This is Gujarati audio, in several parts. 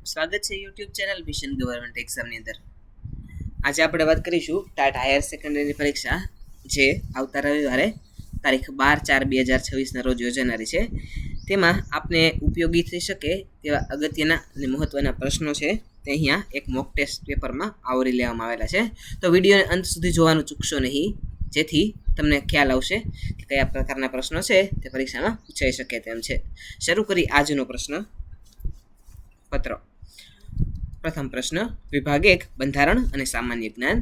સ્વાગત છે યુટ્યુબ ચેનલ મિશન ગવર્મેન્ટ એક્ઝામની અંદર. આજે આપણે વાત કરીશું ટાટ હાયર સેકન્ડરીની પરીક્ષા જે આવતા રવિવારે તારીખ 12/4/2026ના રોજ યોજાનારી છે. તેમાં આપને ઉપયોગી થઈ શકે તેવા અગત્યના અને મહત્ત્વના પ્રશ્નો છે તે અહીંયા એક મોક ટેસ્ટ પેપરમાં આવરી લેવામાં આવેલા છે. તો વિડીયોને અંત સુધી જોવાનું ચૂકશો નહીં, જેથી તમને ખ્યાલ આવશે કે કયા પ્રકારના પ્રશ્નો છે તે પરીક્ષામાં પૂછાઈ શકે તેમ છે. શરૂ કરી આજનો પ્રશ્ન પત્ર. પ્રથમ પ્રશ્ન, વિભાગ 1 બંધારણ અને સામાન્ય જ્ઞાન.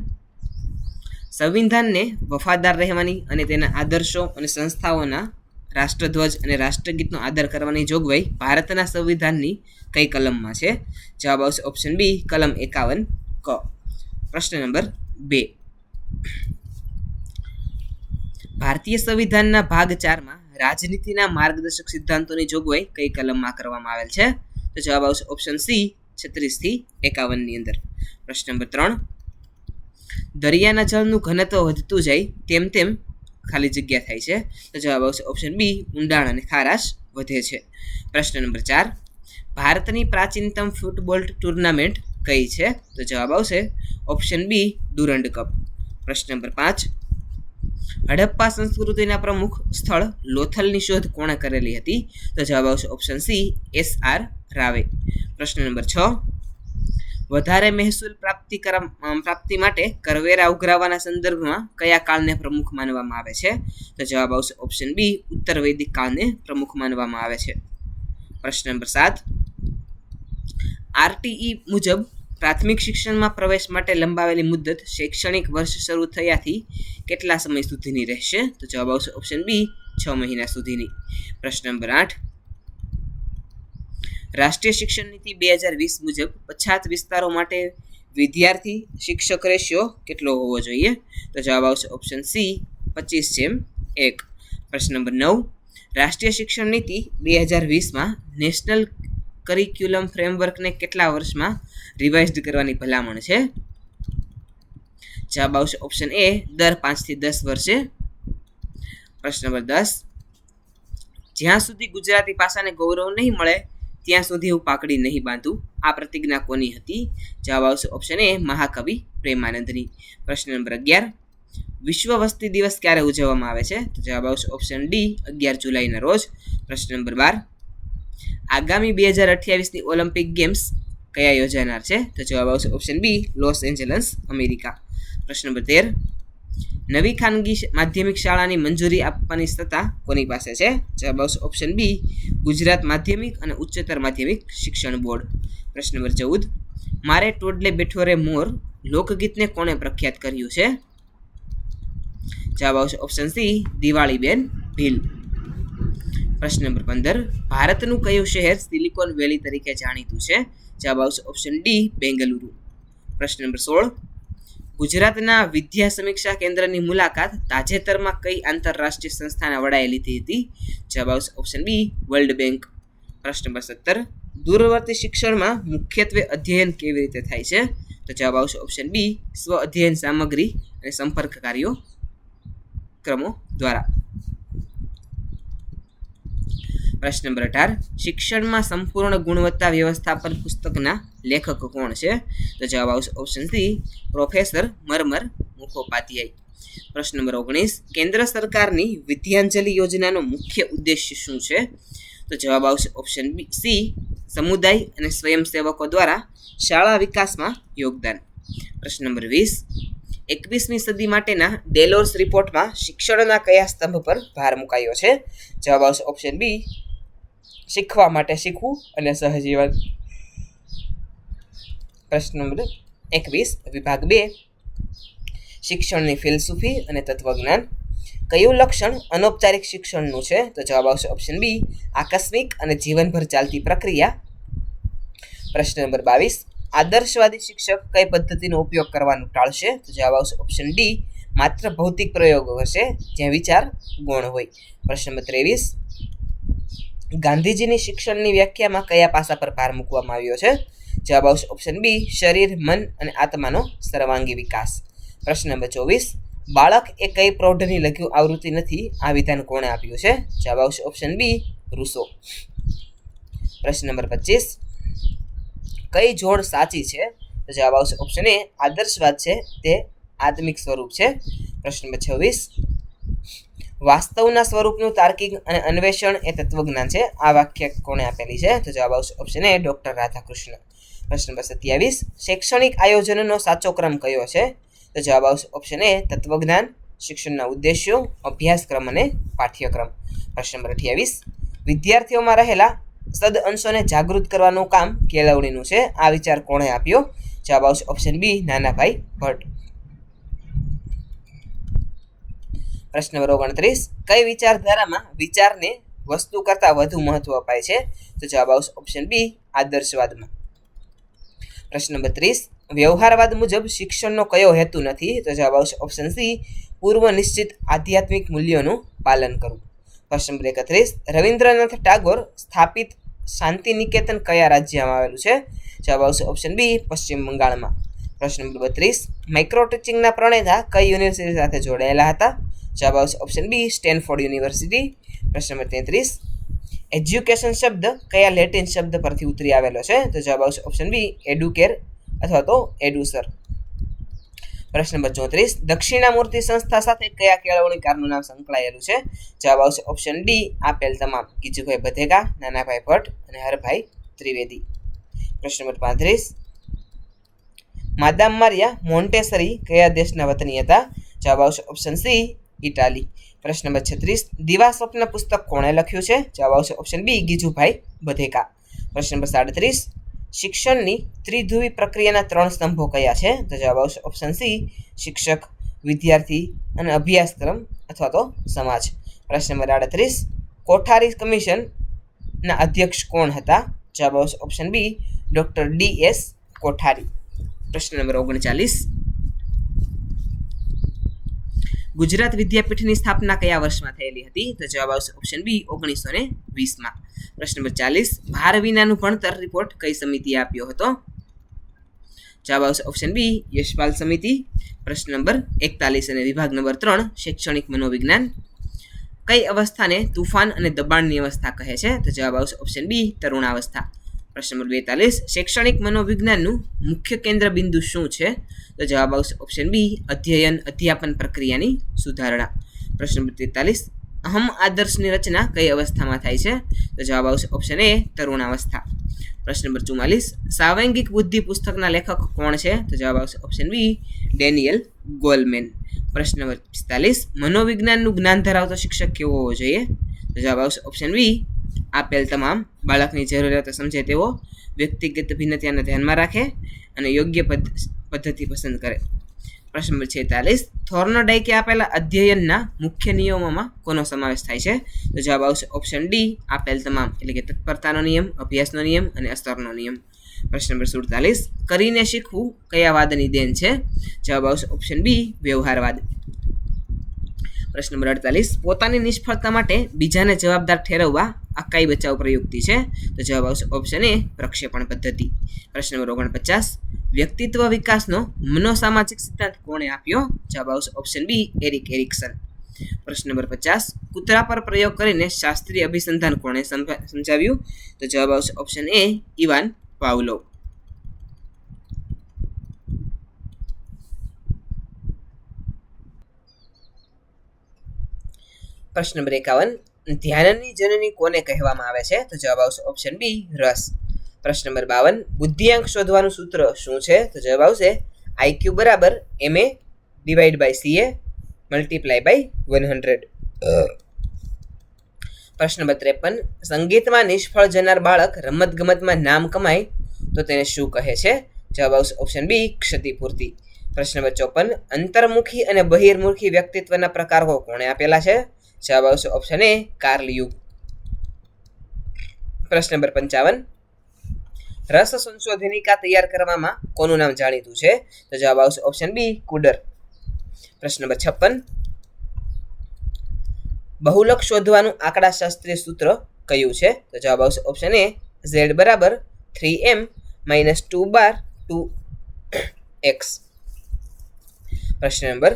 સંવિધાનને વફાદાર રહેવાની અને તેના આદર્શો અને સંસ્થાઓના રાષ્ટ્રધ્વજ અને રાષ્ટ્રગીતનો આદર કરવાની જોગવાઈ ભારતના સંવિધાનની કઈ કલમમાં છે? જવાબ આવશે ઓપ્શન બી, કલમ 51 ક. પ્રશ્ન નંબર 2, ભારતીય સંવિધાનના ભાગ 4માં રાજનીતિના માર્ગદર્શક સિદ્ધાંતોની જોગવાઈ કઈ કલમમાં કરવામાં આવેલ છે? તો જવાબ આવશે ઓપ્શન સી, 36 થી 51 ની અંદર. પ્રશ્ન નંબર 3, દરિયાના જળનું ઘનત્વ વધતું જાય તેમ તેમ ખાલી જગ્યા થાય છે. તો જવાબ આવશે ઓપ્શન બી, ઊંડાણ અને ખારાશ વધે છે. પ્રશ્ન નંબર 4, ભારતની પ્રાચીનતમ ફૂટબોલ ટુર્નામેન્ટ કઈ છે? તો જવાબ આવશે ઓપ્શન બી, ડુરંડ કપ. પ્રશ્ન નંબર 5, હડપ્પા સંસ્કૃતિના પ્રમુખ સ્થળ લોથલની શોધ કોણે કરેલી હતી? તો જવાબ આવશે ઓપ્શન સી, SR રાવે. પ્રશ્ન નંબર 6, વધારે મહેસૂલ પ્રાપ્તિ માટે કરવેરા ઉઘરાવવાના સંદર્ભમાં કયા કાળને પ્રમુખ માનવામાં આવે છે? તો જવાબ આવશે ઓપ્શન બી, ઉત્તર વૈદિક કાળને પ્રમુખ માનવામાં આવે છે. પ્રશ્ન નંબર 7, RTE મુજબ પ્રાથમિક શિક્ષણમાં પ્રવેશ માટે લંબાવેલી મુદત શૈક્ષણિક વર્ષ શરૂ થયાથી કેટલા સમય સુધીની રહેશે? તો જવાબ આવશે ઓપ્શન બી, 6 મહિના સુધીની. પ્રશ્ન નંબર 8, રાષ્ટ્રીય શિક્ષણ નીતિ 2020 મુજબ પછાત વિસ્તારો માટે વિદ્યાર્થી શિક્ષક રેશિયો કેટલો હોવો જોઈએ? તો જવાબ આવશે ઓપ્શન સી, 25:1. પ્રશ્ન નંબર 9, રાષ્ટ્રીય શિક્ષણ નીતિ 2020માં નેશનલ કરિક્યુલમ ફ્રેમવર્કને કેટલા વર્ષમાં રિવાઇઝડ કરવાની ભલામણ છે? જવાબ આવશે ઓપ્શન એ, દર 5 થી 10 વર્ષે. પ્રશ્ન નંબર 10, જ્યાં સુધી ગુજરાતી ભાષાને ગૌરવ નહીં મળે ત્યાં સુધી હું પાકડી નહીં બાંધું, આ પ્રતિજ્ઞા કોની હતી? જવાબ આવશે ઓપ્શન એ, મહાકવિ પ્રેમાનંદની. પ્રશ્ન નંબર 11, વિશ્વ વસ્તી દિવસ ક્યારે ઉજવવામાં આવે છે? તો જવાબ આવશે ઓપ્શન ડી, 11 જુલાઈના રોજ. પ્રશ્ન નંબર 12, આગામી 2028ની ઓલિમ્પિક ગેમ્સ કયા યોજાનાર છે? તો જવાબ આવશે option B, Los Angeles, America. પ્રશ્ન નંબર 13, નવી ખાનગી માધ્યમિક શાળાની મંજૂરી આપવાની સત્તા કોની પાસે છે? જવાબ આવશે ઓપ્શન બી, ગુજરાત માધ્યમિક અને ઉચ્ચતર માધ્યમિક શિક્ષણ બોર્ડ. પ્રશ્ન નંબર 14, મારે ટોડલે બેઠો રે મોર લોકગીતને કોણે પ્રખ્યાત કર્યું છે? જવાબ આવશે ઓપ્શન સી, દિવાળીબેન ભીલ. પ્રશ્ન નંબર 15, ભારતનું કયું શહેર સિલિકોન વેલી તરીકે જાણીતું છે? જવાબ આવશે ઓપ્શન ડી, બેંગલુરુ. પ્રશ્ન નંબર 16, ગુજરાતના વિદ્યા સમીક્ષા કેન્દ્રની મુલાકાત તાજેતરમાં કઈ આંતરરાષ્ટ્રીય સંસ્થાના વડાએ લીધી હતી? જવાબ આવશે ઓપ્શન બી, વર્લ્ડ બેંક. પ્રશ્ન નંબર 17, દૂરવર્તી શિક્ષણમાં મુખ્યત્વે અધ્યયન કેવી રીતે થાય છે? તો જવાબ આવશે ઓપ્શન બી, સ્વ અધ્યયન સામગ્રી અને સંપર્ક કાર્યક્રમો દ્વારા. પ્રશ્ન નંબર 18, શિક્ષણમાં સંપૂર્ણ ગુણવત્તા વ્યવસ્થાપન પુસ્તકના લેખક કોણ છે? તો જવાબ આવશે ઓપ્શન સી, પ્રોફેસર મરમર મુખોપાધ્યાય. પ્રશ્ન નંબર 19, કેન્દ્ર સરકારની વિદ્યાંજલિ યોજનાનો મુખ્ય ઉદ્દેશ્ય શું છે? તો જવાબ આવશે ઓપ્શન સી, સમુદાય અને સ્વયંસેવકો દ્વારા શાળા વિકાસમાં યોગદાન. પ્રશ્ન નંબર 20, 21મી સદી માટેના ડેલોર્સ રિપોર્ટમાં શિક્ષણના કયા સ્તંભ પર ભાર મુકાયો છે? જવાબ આવશે ઓપ્શન બી, શીખવા માટે શીખવું અને સહજીવન. પ્રશ્ન નંબર 21, વિભાગ 2, શિક્ષણની ફિલસૂફી અને તત્વજ્ઞાન. કયું લક્ષણ અનૌપચારિક શિક્ષણનું છે? તો જવાબ આવશે ઓપ્શન બી, આકસ્મિક અને જીવનભર ચાલતી પ્રક્રિયા. પ્રશ્ન નંબર 22, આદર્શવાદી શિક્ષક કઈ પદ્ધતિનો ઉપયોગ કરવાનું ટાળશે? તો જવાબ આવશે ઓપ્શન ડી, માત્ર ભૌતિક પ્રયોગો હશે જ્યાં વિચાર ગૌણ હોય. પ્રશ્ન નંબર 23, ગાંધીજીની શિક્ષણની વ્યાખ્યામાં કયા પાસા પર ભાર મૂકવામાં આવ્યો છે? જવાબ આવશે ઓપ્શન બી, શરીર, મન અને આત્માનો સર્વાંગી વિકાસ. પ્રશ્ન નંબર 24, બાળક એ કઈ પ્રૌઢની લઘુ આવૃત્તિ નથી, આ વિધાન કોણે આપ્યું છે? જવાબ આવશે ઓપ્શન બી, રૂસો. પ્રશ્ન નંબર 25, કઈ જોડ સાચી છે? તો જવાબ આવશે ઓપ્શન એ આદર્શવાદ છે તે આત્મિક સ્વરૂપ છે. પ્રશ્ન નંબર 26 વાસ્તવના સ્વરૂપનું તાર્કિક અને અન્વેષણ એ તત્વજ્ઞાન છે. આ વાક્ય કોણે આપેલી છે? તો જવાબ આવશે ઓપ્શન એ ડોક્ટર રાધાકૃષ્ણ. પ્રશ્ન નંબર 27 શૈક્ષણિક આયોજનનો સાચો ક્રમ કયો છે? તો જવાબ આવશે ઓપ્શન એ તત્વજ્ઞાન, શિક્ષણના ઉદ્દેશ્યો, અભ્યાસક્રમ અને પાઠ્યક્રમ. પ્રશ્ન નંબર 28 વિદ્યાર્થીઓમાં રહેલા સદ અંશોને જાગૃત કરવાનું કામ કેળવણીનું છે. આ વિચાર કોણે આપ્યો? જવાબ આવશે ઓપ્શન બી નાનાભાઈ ભટ્ટ. પ્રશ્ન નંબર 29 કઈ વિચારધારામાં વિચારને વસ્તુ કરતાં વધુ મહત્વ અપાય છે? તો જવાબ આવશે ઓપ્શન બી આદર્શવાદમાં. પ્રશ્ન નંબર 30 વ્યવહારવાદ મુજબ શિક્ષણનો કયો હેતુ નથી? તો જવાબ આવશે ઓપ્શન સી પૂર્વ નિશ્ચિત આધ્યાત્મિક મૂલ્યોનું પાલન કરવું. પ્રશ્ન નંબર 31 રવિન્દ્રનાથ ટાગોર સ્થાપિત શાંતિ નિકેતન કયા રાજ્યમાં આવેલું છે? જવાબ આવશે ઓપ્શન બી પશ્ચિમ બંગાળમાં. પ્રશ્ન નંબર 32 માઇક્રો ટીચિંગના પ્રણેતા કઈ યુનિવર્સિટી સાથે જોડાયેલા હતા? જવાબ આવશે ઓપ્શન બી સ્ટેનફોર્ડ યુનિવર્સિટી. પ્રશ્ન નંબર 33 એજ્યુકેશન શબ્દ કયા લેટિન શબ્દ પરથી ઉતરી આવેલો છે? તો જવાબ આવશે ઓપ્શન બી એડ્યુકેર અથવા તો એડ્યુસર. પ્રશ્ન નંબર 34 દક્ષિણામૂર્તિ સંસ્થા સાથે કયા કેળવણીકારનું નામ સંકળાયેલું છે? જવાબ આવશે ઓપ્શન ડી આપેલ તમામ ગીજુભાઈ બધેકા, નાનાભાઈ ભટ્ટ અને હરભાઈ ત્રિવેદી. પ્રશ્ન નંબર 35 માદામ મારિયા મોન્ટેસરી કયા દેશના વતની હતા? જવાબ આવશે ઓપ્શન સી ઇટાલી. પ્રશ્ન નંબર 36 દીવા સ્વપ્ન પુસ્તક કોણે લખ્યું છે? જવાબ આવશે ઓપ્શન બી ગીજુભાઈ બધેકા. પ્રશ્ન નંબર 37 શિક્ષણની ત્રિધ્રુવી પ્રક્રિયાના 3 સ્તંભો કયા છે? તો જવાબ આવશે ઓપ્શન સી શિક્ષક, વિદ્યાર્થી અને અભ્યાસક્રમ અથવા તો સમાજ. પ્રશ્ન નંબર 38 કોઠારી કમિશનના અધ્યક્ષ કોણ હતા? જવાબ આવશે ઓપ્શન બી ડોક્ટર DS કોઠારી. પ્રશ્ન નંબર 39 ગુજરાત વિદ્યાપીઠની સ્થાપના કયા વર્ષમાં થયેલી હતી? તો જવાબ આવશે ઓપ્શન બી 1920માં. પ્રશ્ન નંબર 40 ભાર વિનાનું ભણતર રિપોર્ટ કઈ સમિતિએ આપ્યો હતો? જવાબ આવશે ઓપ્શન બી યશપાલ સમિતિ. પ્રશ્ન નંબર 41 અને વિભાગ નંબર 3 શૈક્ષણિક મનોવિજ્ઞાન કઈ અવસ્થાને તુફાન અને દબાણની અવસ્થા કહે છે? તો જવાબ આવશે ઓપ્શન બી તરુણાવસ્થા. પ્રશ્ન નંબર 42 શૈક્ષણિક મનોવિજ્ઞાનનું મુખ્ય કેન્દ્ર બિંદુ શું છે? તો જવાબ આવશે ઓપ્શન બી અધ્યયન અધ્યાપન પ્રક્રિયાની સુધારણા. પ્રશ્ન નંબર 43 અહમ આદર્શની રચના કઈ અવસ્થામાં થાય છે? તો જવાબ આવશે ઓપ્શન એ તરુણાવસ્થા. પ્રશ્ન નંબર 44 સાવૈંગિક બુદ્ધિ પુસ્તકના લેખક કોણ છે? તો જવાબ આવશે ઓપ્શન બી ડેનિયલ ગોલમેન. પ્રશ્ન નંબર 45 મનોવિજ્ઞાનનું જ્ઞાન ધરાવતો શિક્ષક કેવો હોવો જોઈએ? તો જવાબ આવશે ઓપ્શન બી આપેલ તમામ બાળકની જરૂરિયાતો સમજે તેવો, વ્યક્તિગત ભિન્નતાને ધ્યાનમાં રાખે અને યોગ્ય પદ્ધતિ પસંદ કરે. પ્રશ્ન નંબર 46 થોર્નડાઇકે આપેલા અધ્યયનના મુખ્ય નિયમોમાં કોનો સમાવેશ થાય છે? તો જવાબ આવશે ઓપ્શન ડી આપેલ તમામ એટલે કે તત્પરતાનો નિયમ, અભ્યાસનો નિયમ અને અસ્તરનો નિયમ. પ્રશ્ન નંબર 47 કરીને શીખવું કયા વાદની દેન છે? જવાબ આવશે ઓપ્શન બી વ્યવહારવાદ. પ્રશ્ન નંબર 48 પોતાની નિષ્ફળતા માટે બીજાને જવાબદાર ઠેરવવા આ કઈ બચાવ પ્રયુક્તિ છે? તો જવાબ આવશે ઓપ્શન એ પ્રક્ષેપણ પદ્ધતિ. પ્રશ્ન નંબર 49 વ્યક્તિત્વ વિકાસનો મનોસામાજિક સિદ્ધાંત કોણે આપ્યો? જવાબ આવશે ઓપ્શન બી એરિક એરિક્સન. પ્રશ્ન નંબર 50 કૂતરા પર પ્રયોગ કરીને શાસ્ત્રીય અભિસંધાન કોણે સમજાવ્યું? તો જવાબ આવશે ઓપ્શન એ ઇવાન પાવલોવ. પ્રશ્ન નંબર 51 ધ્યાનની જનની કોને કહેવામાં આવે છે? તો જવાબ આવશે ઓપ્શન બી રસ. પ્રશ્ન નંબર 52 બુદ્ધિઆંક શોધવાનું સૂત્ર શું છે? તો જવાબ આવશે IQ બરાબર MA divide by CA multiply by 100. પ્રશ્ન નંબર 53 સંગીતમાં નિષ્ફળ જનાર બાળક રમતગમતમાં નામ કમાય તો તેને શું કહે છે? જવાબ આવશે ઓપ્શન બી ક્ષતિપૂર્તિ. પ્રશ્ન નંબર 54 અંતર્મુખી અને બહિર્મુખી વ્યક્તિત્વના પ્રકારો કોણે આપેલા છે? જવાબ આવશે ઓપ્શન એ કાર્લ યુગ. પ્રશ્ન નંબર 55 રસ સંશોધનિકા તૈયાર કરવામાં કોનું નામ જાણીતું છે? તો જવાબ આવશે ઓપ્શન બી કુડર. પ્રશ્ન નંબર 56 બહુલક શોધવાનું આંકડાશાસ્ત્રીય સૂત્ર કયું છે? તો જવાબ આવશે ઓપ્શન એ Z બરાબર 3m - 2 બાર 2x. પ્રશ્ન નંબર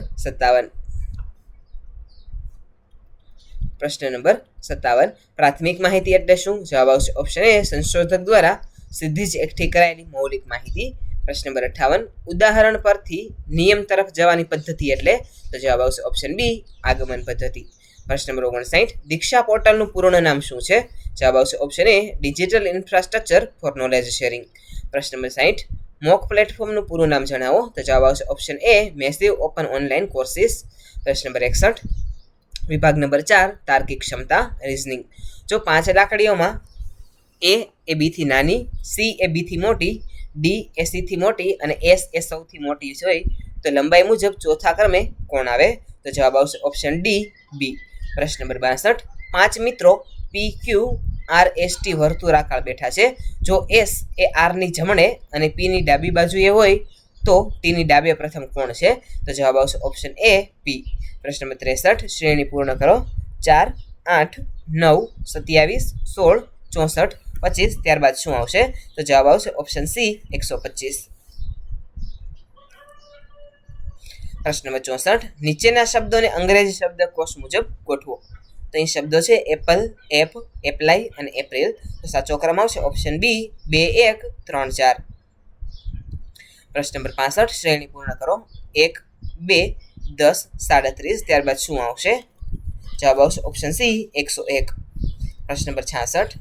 57 પ્રાથમિક માહિતી એટલે શું? જવાબ આવશે ઓપ્શન એ સંશોધક દ્વારા સીધી જ એકઠી કરાયેલી મૌલિક માહિતી. પ્રશ્ન નંબર 58 ઉદાહરણ પરથી નિયમ તરફ જવાની પદ્ધતિ એટલે તો જવાબ આવશે ઓપ્શન બી આગમન પદ્ધતિ. પ્રશ્ન નંબર 59 દીક્ષા પોર્ટલનું પૂર્ણ નામ શું છે? જવાબ આવશે ઓપ્શન એ digital infrastructure four knowledge sharing. પ્રશ્ન નંબર 60 મોક પ્લેટફોર્મનું પૂરું નામ જણાવો. તો જવાબ આવશે ઓપ્શન એ મેસિવ ઓપન ઓનલાઈન કોર્સિસ. પ્રશ્ન નંબર 61 વિભાગ નંબર 4 તાર્કિક ક્ષમતા રીઝનિંગ. જો 5 લાકડીઓમાં એ બીથી નાની, સી એ બીથી મોટી, ડી એ સીથી મોટી અને એસ એ સૌથી મોટી હોય તો લંબાઈ મુજબ ચોથા ક્રમે કોણ આવે? તો જવાબ આવશે ઓપ્શન ડી બી. પ્રશ્ન નંબર 62 5 મિત્રો પી ક્યુ આર એસ ટી વર્તુળાકાર બેઠા છે. જો એસ એ આરની જમણે અને પીની ડાબી બાજુએ હોય તો ટીની ડાબે પ્રથમ કોણ છે? તો જવાબ આવશે ઓપ્શન એ પી. પ્રશ્ન નંબર 63 શ્રેણી પૂર્ણ કરો. 4 8 9 27 16 64 25 ત્યારબાદ શું આવશે? તો જવાબ આવશે ઓપ્શન સી 125. પ્રશ્ન નંબર 64 નીચેના શબ્દોને અંગ્રેજી શબ્દકોશ મુજબ ગોઠવો. તો અહીં શબ્દો છે એપલ, એપ, એપ્લાય અને એપ્રિલ. તો સાચો ક્રમ આવશે ઓપ્શન બી 2 1 3 4. પ્રશ્ન નંબર 65 શ્રેણી પૂર્ણ કરો. 1 2 10 37 ત્યારબાદ શું આવશે? જવાબ આવશે ઓપ્શન સી 101. પ્રશ્ન નંબર 66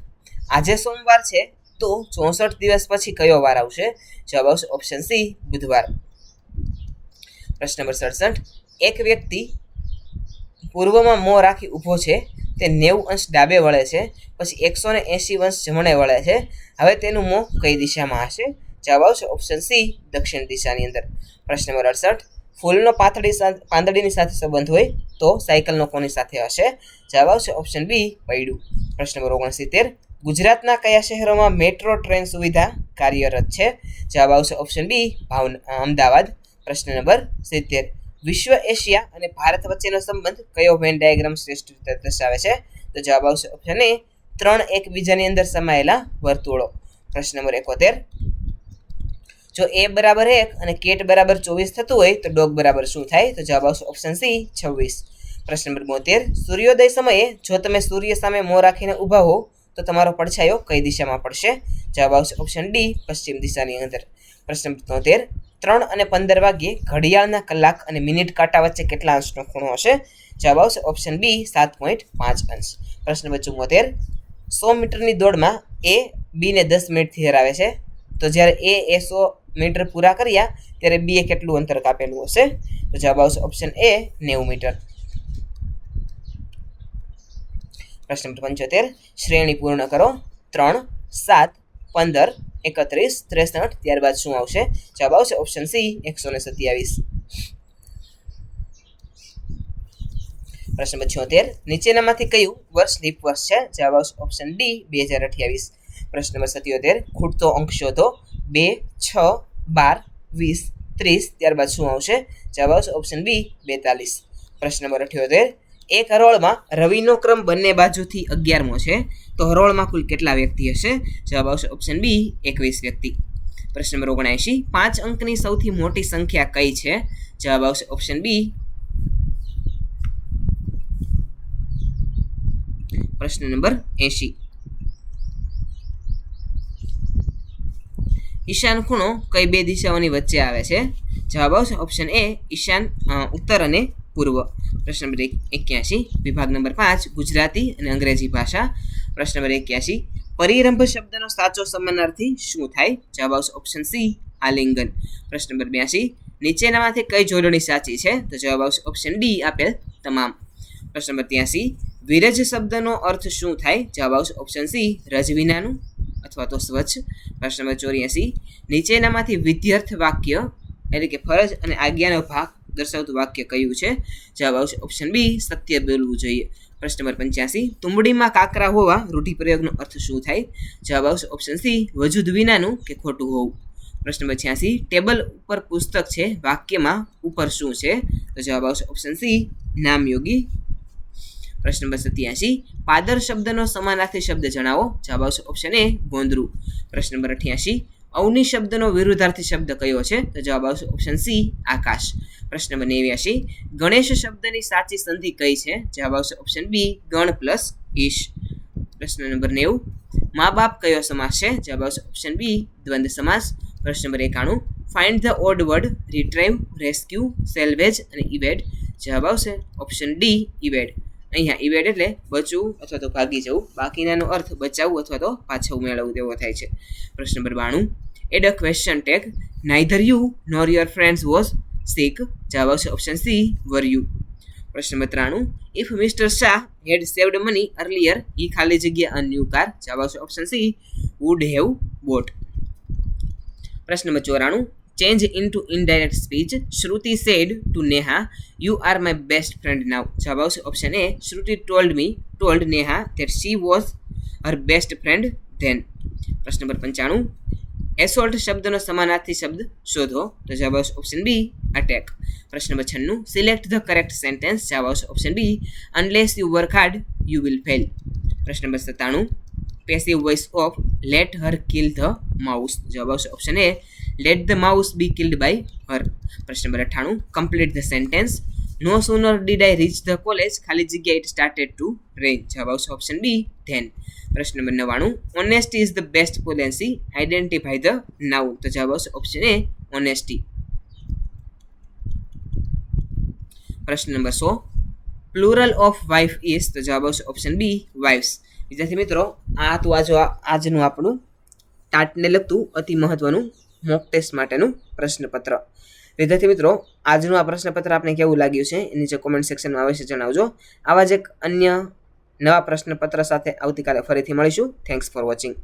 આજે સોમવાર છે તો 64 દિવસ પછી કયો વાર આવશે? જવાબ આવશે ઓપ્શન સી બુધવાર. પ્રશ્ન નંબર 67 એક વ્યક્તિ પૂર્વમાં મોં રાખી ઊભો છે, તે 90 અંશ ડાબે વળે છે, પછી 180 અંશ જમણે વળે છે. હવે તેનું મોં કઈ દિશામાં હશે? જવાબ આવશે ઓપ્શન સી દક્ષિણ દિશાની અંદર. પ્રશ્ન નંબર 68 ફૂલનો પાંદડીની સાથે સંબંધ હોય તો સાયકલનો કોની સાથે હશે? જવાબ આવશે ઓપ્શન બી પૈડું. પ્રશ્ન નંબર 69 ગુજરાતના કયા શહેરોમાં મેટ્રો ટ્રેન સુવિધા કાર્યરત છે? જવાબ આવશે ઓપ્શન બી અમદાવાદ. પ્રશ્ન નંબર 70 વિશ્વ એશિયા અને ભારત વચ્ચેનો સંબંધ કયો વેન ડાયાગ્રામ શ્રેષ્ઠ રીતે દર્શાવે છે? તો જવાબ આવશે ઓપ્શન એ 3 એકબીજાની અંદર સમાયેલા વર્તુળો. પ્રશ્ન નંબર 71 જો એ બરાબર 1 અને કેટ બરાબર 24 થતું હોય તો ડોગ બરાબર શું થાય? તો જવાબ આવશે ઓપ્શન સી 26. પ્રશ્ન નંબર 72 સૂર્યોદય સમયે જો તમે સૂર્ય સામે મોં રાખીને ઊભા હો તો તમારો પડછાયો કઈ દિશામાં પડશે? જવાબ આવશે ઓપ્શન ડી પશ્ચિમ દિશાની અંદર. પ્રશ્ન નંબર 73 3 અને 15 વાગ્યે ઘડિયાળના કલાક અને મિનિટ કાંટા વચ્ચે કેટલા અંશનો ખૂણો હશે? જવાબ આવશે ઓપ્શન બી 7.5 અંશ. પ્રશ્ન નંબર 74 100 મીટરની દોડમાં એ બીને 10 મિનિટથી હરાવે છે, તો જ્યારે એ 100 મીટર પૂરા કર્યા ત્યારે બી એ કેટલું અંતર કાપેલું હશે? તો જવાબ આવશે ઓપ્શન એ 90 મીટર. પ્રશ્ન નંબર 75 શ્રેણી પૂર્ણ કરો. 3 7 15 31 63 ત્યારબાદ શું આવશે? જવાબ આવશે ઓપ્શન સી 127. પ્રશ્ન નંબર 76 નીચેનામાંથી કયું વર્ષ લીપ વર્ષ છે? જવાબ આવશે ઓપ્શન ડી 2028. પ્રશ્ન નંબર 77 ખૂટતો અંક શોધો. 2 6 12 20 30 ત્યારબાદ શું આવશે? જવાબ આવશે ઓપ્શન બી 42. પ્રશ્ન નંબર 78 એક હરોળમાં રવિનો ક્રમ બંને બાજુથી 11મો છે, તો હરોળમાં કુલ કેટલા વ્યક્તિ હશે? જવાબ આવશે ઓપ્શન બી 21 વ્યક્તિ. પ્રશ્ન નંબર 79 5 અંકની સૌથી મોટી સંખ્યા કઈ છે? જવાબ આવશે ઓપ્શન બી. પ્રશ્ન નંબર 80 ઈશાન ખૂણો કઈ બે દિશાઓની વચ્ચે આવે છે? જવાબ આવશે ઓપ્શન એ ઈશાન ઉત્તર અને પૂર્વ. પ્રશ્ન નંબર 81 વિભાગ નંબર 5 ગુજરાતી અને અંગ્રેજી ભાષા. પ્રશ્ન નંબર 81 પરિરંભ શબ્દનો સાચો સમાનાર્થી શું થાય? જવાબ આવશે ઓપ્શન સી આલિંગન. પ્રશ્ન નંબર 82 નીચેનામાંથી કઈ જોડણી સાચી છે? તો જવાબ આવશે ઓપ્શન ડી આપેલ તમામ. પ્રશ્ન નંબર 83 વિરજ શબ્દનો અર્થ શું થાય? જવાબ આવશે ઓપ્શન સી રજ વિનાનું અથવા તો સ્વચ્છ. પ્રશ્ન નંબર 84 નીચેનામાંથી વિધ્યર્થ વાક્ય એટલે કે ફરજ અને આજ્ઞાનો ભાગ દર્શાવતું વાક્ય કયું છે? જવાબ આવશે ઓપ્શન બી સત્ય બોલવું જોઈએ. પ્રશ્ન નંબર 85 તુંબડીમાં કાકરા હોવા રૂઢિપ્રયોગનો અર્થ શું થાય? જવાબ આવશે ઓપ્શન સી વજૂદ વિનાનું કે ખોટું હોવું. પ્રશ્ન નંબર 86 ટેબલ ઉપર પુસ્તક છે, વાક્યમાં ઉપર શું છે? તો જવાબ આવશે ઓપ્શન સી નામયોગી. પ્રશ્ન નંબર 87 પાદર શબ્દનો સમાનાર્થી શબ્દ જણાવો. જવાબ આવશે ઓપ્શન એ ગોંદરું. પ્રશ્ન નંબર 88 અવની શબ્દનો વિરુદ્ધાર્થી શબ્દ કયો છે? તો જવાબ આવશે ઓપ્શન સી આકાશ. પ્રશ્ન નંબર 89 ગણેશ શબ્દની સાચી સંધિ કઈ છે? જવાબ આવશે ઓપ્શન બી ગણ પ્લસ ઈશ. પ્રશ્ન નંબર 90 મા બાપ કયો સમાસ છે? જવાબ આવશે ઓપ્શન બી દ્વંદ્વ સમાસ. પ્રશ્ન number 91 find the odd word retrieve, rescue, salvage અને ઇવેડ. જવાબ આવશે ઓપ્શન ડી ઇવેડ. અહીંયા ઇવેડ એટલે બચવું અથવા તો ભાગી જવું, બાકીનાનો અર્થ બચાવવું અથવા તો પાછું મેળવવું તેવો થાય છે. પ્રશ્ન number 92 add a question tag neither you nor your friends was sick. જવાબ આવશે ઓપ્શન સી વર યુ. પ્રશ્ન number 93 if mister Shah had saved money earlier he ખાલી જગ્યા અ ન્યૂ કાર. જવાબ આવશે option C would have bought. પ્રશ્ન number 94 change into indirect speech Shruti said to Neha you are my best friend now. જવાબ આવશે option A Shruti told Neha that she was her best friend then. પ્રશ્ન નંબર 95 એસોલ્ટ શબ્દનો સમાનાર્થી શબ્દ શોધો. તો જવાબ આવશે ઓપ્શન બી અટેક. પ્રશ્ન number 96 select the correct sentence. જવાબ આવશે option B unless you work hard you will fail. પ્રશ્ન number 97 passive voice of let her kill the mouse. જવાબ આવશે option A let the mouse be killed by her. પ્રશ્ન number 98 complete the sentence no sooner did I reach the college ખાલી જગ્યા ઇટ સ્ટાર્ટેડ ટુ રેન. જવાબ આવશે ઓપ્શન બી ધેન. પ્રશ્ન number 99 honesty is the best policy identify the noun. તો જવાબ આવશે ઓપ્શન એ ઓનેસ્ટી. પ્રશ્ન number 100 plural of wife is. તો જવાબ આવશે ઓપ્શન બી વાઇફ્સ. વિદ્યાર્થી મિત્રો આ તો આજનું આપણું ટાટને લગતું અતિ મહત્વનું મોક ટેસ્ટ માટેનું પ્રશ્નપત્ર. વિદ્યાર્થી મિત્રો આજનું આ પ્રશ્નપત્ર આપને કેવું લાગ્યું છે એ નીચે કોમેન્ટ સેક્શનમાં અવશ્ય જણાવજો. આવા જ એક અન્ય નવા પ્રશ્નપત્ર સાથે આવતીકાલે ફરીથી મળીશું. Thanks for watching.